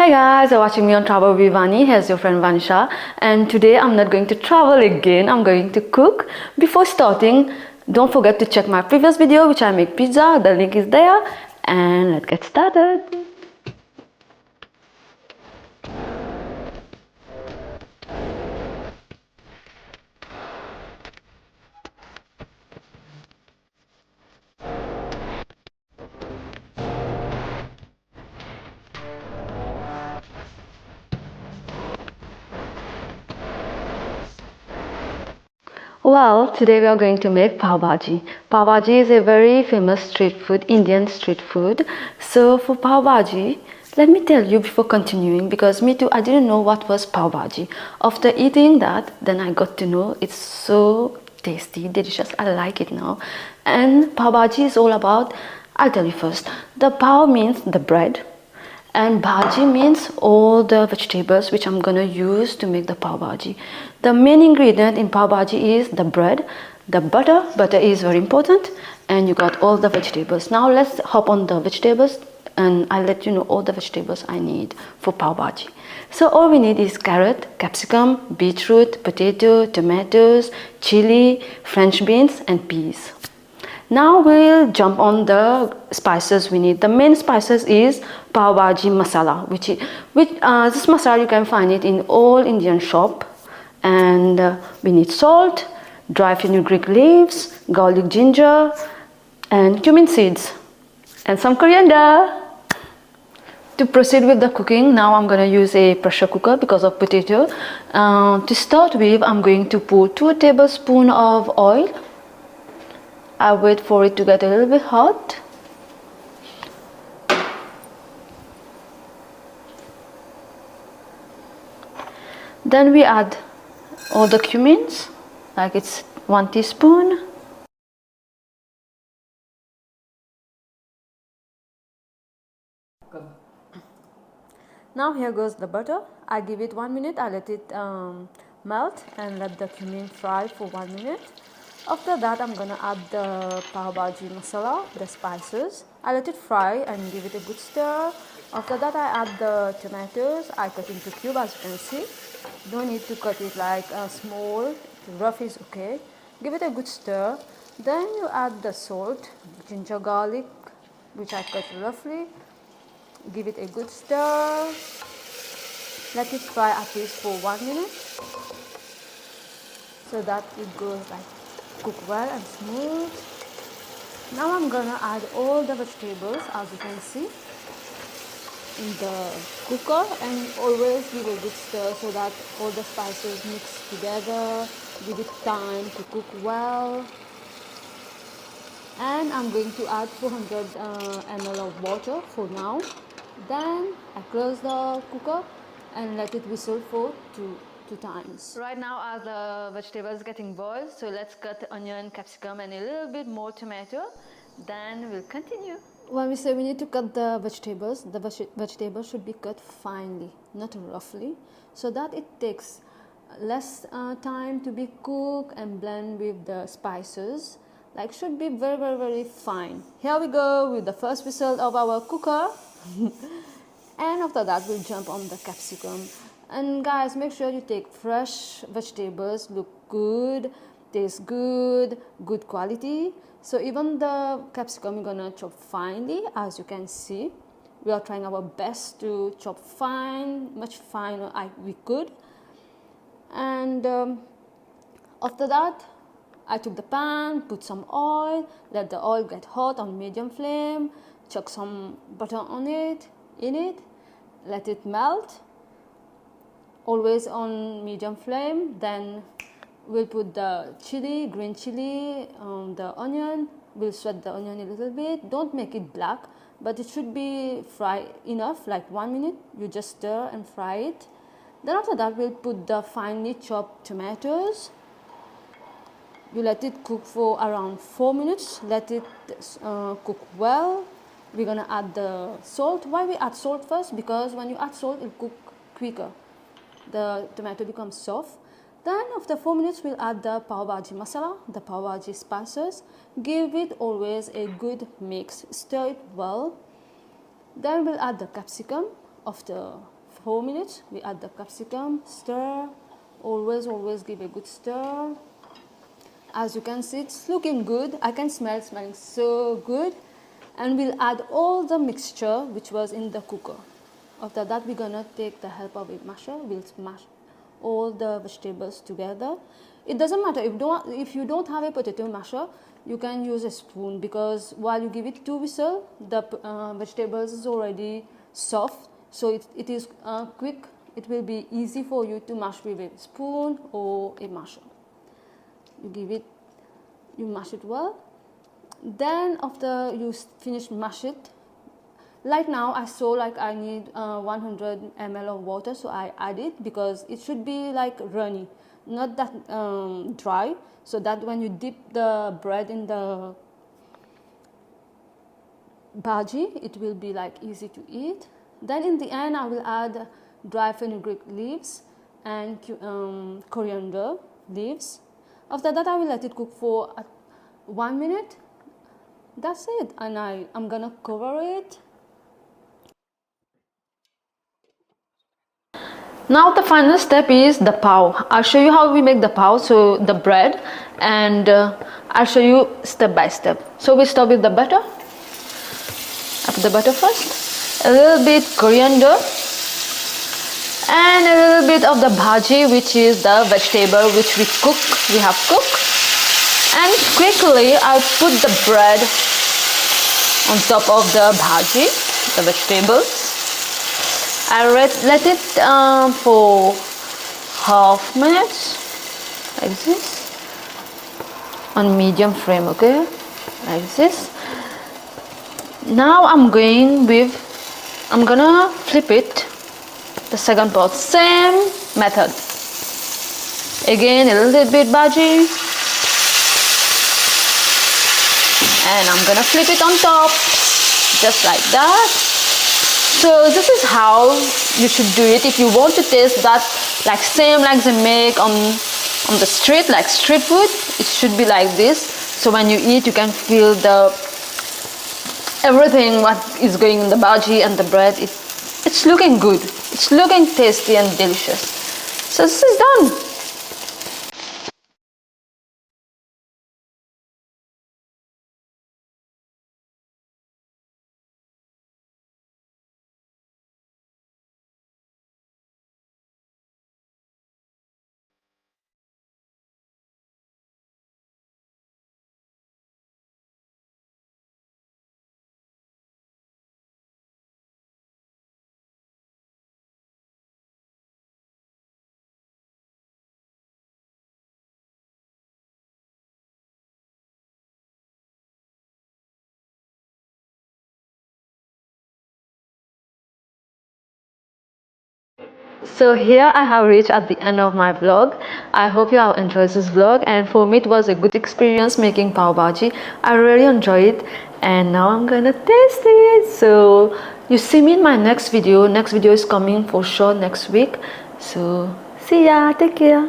Hi guys, you're watching me on Travel with Vani. Here's your friend Vanisha, and today I'm not going to travel again, I'm going to cook. Before starting, don't forget to check my previous video which I make pizza, the link is there, and let's get started. Well, today we are going to make Pav Bhaji. Pav Bhaji is a very famous street food, Indian street food. So for Pav Bhaji, let me tell you before continuing, because me too, I didn't know what was Pav Bhaji. After eating that, then I got to know it's so tasty, delicious. I like it now. And Pav Bhaji is all about, I'll tell you first. The Pav means the bread. And bhaji means all the vegetables which I'm gonna use to make the pav bhaji. The main ingredient in pav bhaji is the bread, the butter. Butter is very important, and you got all the vegetables. Now let's hop on the vegetables, and I'll let you know all the vegetables I need for pav bhaji. So all we need is carrot, capsicum, beetroot, potato, tomatoes, chili, French beans, and peas. Now we'll jump on the spices we need. The main spices is Pav Bhaji masala, this masala you can find it in all Indian shop. And we need salt, dry fenugreek leaves, garlic, ginger, and cumin seeds, and some coriander. To proceed with the cooking, now I'm going to use a pressure cooker because of potato. To start with, I'm going to put 2 tablespoons of oil. I wait for it to get a little bit hot. Then we add all the cumins, like it's 1 teaspoon. Now here goes the butter. I give it 1 minute. I let it melt and let the cumin fry for 1 minute. After that, I'm gonna add the Pav Bhaji masala, the spices. I let it fry and give it a good stir. After that, I add the tomatoes. I cut into cubes, as you can see. Don't need to cut it like small. Rough is okay. Give it a good stir. Then you add the salt, ginger, garlic, which I cut roughly. Give it a good stir. Let it fry at least for 1 minute, so that it goes like cook well and smooth. Now I'm gonna add all the vegetables, as you can see, in the cooker, and always give a good stir so that all the spices mix together. Give it time to cook well. And I'm going to add 400 ml of water for now. Then I close the cooker and let it whistle for two times. Right now, as the vegetable is getting boiled, so let's cut onion, capsicum, and a little bit more tomato. Then we'll continue. When we say we need to cut the vegetables should be cut finely, not roughly, so that it takes less time to be cooked and blend with the spices. Like, should be very, very, very fine. Here we go with the first whistle of our cooker. And after that, we'll jump on the capsicum. And guys, make sure you take fresh vegetables, look good, taste good, good quality. So even the capsicum, we're gonna chop finely, as you can see. We are trying our best to chop fine, much finer we could. And after that, I took the pan, put some oil, let the oil get hot on medium flame, chuck some butter on it, let it melt, always on medium flame. Then we'll put the chili, green chili, the onion. We'll sweat the onion a little bit. Don't make it black, but it should be fried enough, like 1 minute. You just stir and fry it. Then after that, we'll put the finely chopped tomatoes. You let it cook for around 4 minutes. Let it cook well. We're gonna add the salt. Why we add salt first? Because when you add salt, it'll cook quicker. The tomato becomes soft. Then after 4 minutes, we'll add the Pav Bhaji masala, the Pav Bhaji spices. Give it always a good mix. Stir it well. Then we'll add the capsicum after 4 minutes. We add the capsicum, stir, always give a good stir. As you can see, it's looking good. I can smell smelling so good. And we'll add all the mixture which was in the cooker. After that, we're gonna take the help of a masher. We'll smash all the vegetables together. It doesn't matter if you don't have a potato masher, you can use a spoon, because while you give it 2 whistles, the vegetables is already soft, so it is quick. It will be easy for you to mash with a spoon or a masher. You mash it well. Then after you finish mash it, right now I saw like I need 100 ml of water, so I add it because it should be like runny, not that dry, so that when you dip the bread in the bhaji, it will be like easy to eat. Then in the end I will add dry fenugreek leaves and coriander leaves. After that I will let it cook for 1 minute. That's it, and I'm gonna cover it. Now the final step is the pav. I'll show you how we make the pav, so the bread, and I'll show you step by step. So we start with the butter. Add the butter first, a little bit coriander, and a little bit of the bhaji, which is the vegetable which we have cooked. And quickly I'll put the bread on top of the bhaji, the vegetables. I'll let it for half minutes, like this, on medium flame, okay, like this. Now I'm gonna flip it, the second part, same method. Again, a little bit bhaji, and I'm gonna flip it on top, just like that. So this is how you should do it if you want to taste that like same like they make on the street, like street food. It should be like this, so when you eat you can feel the everything what is going in the bhaji and the bread. It's looking good, it's looking tasty and delicious. So this is done. So here I have reached at the end of my vlog. I hope you have enjoyed this vlog, and for me it was a good experience making pav bhaji. I really enjoyed it, and now I'm gonna taste it. So you see me in my next video. Next video is coming for sure next week. So see ya, take care.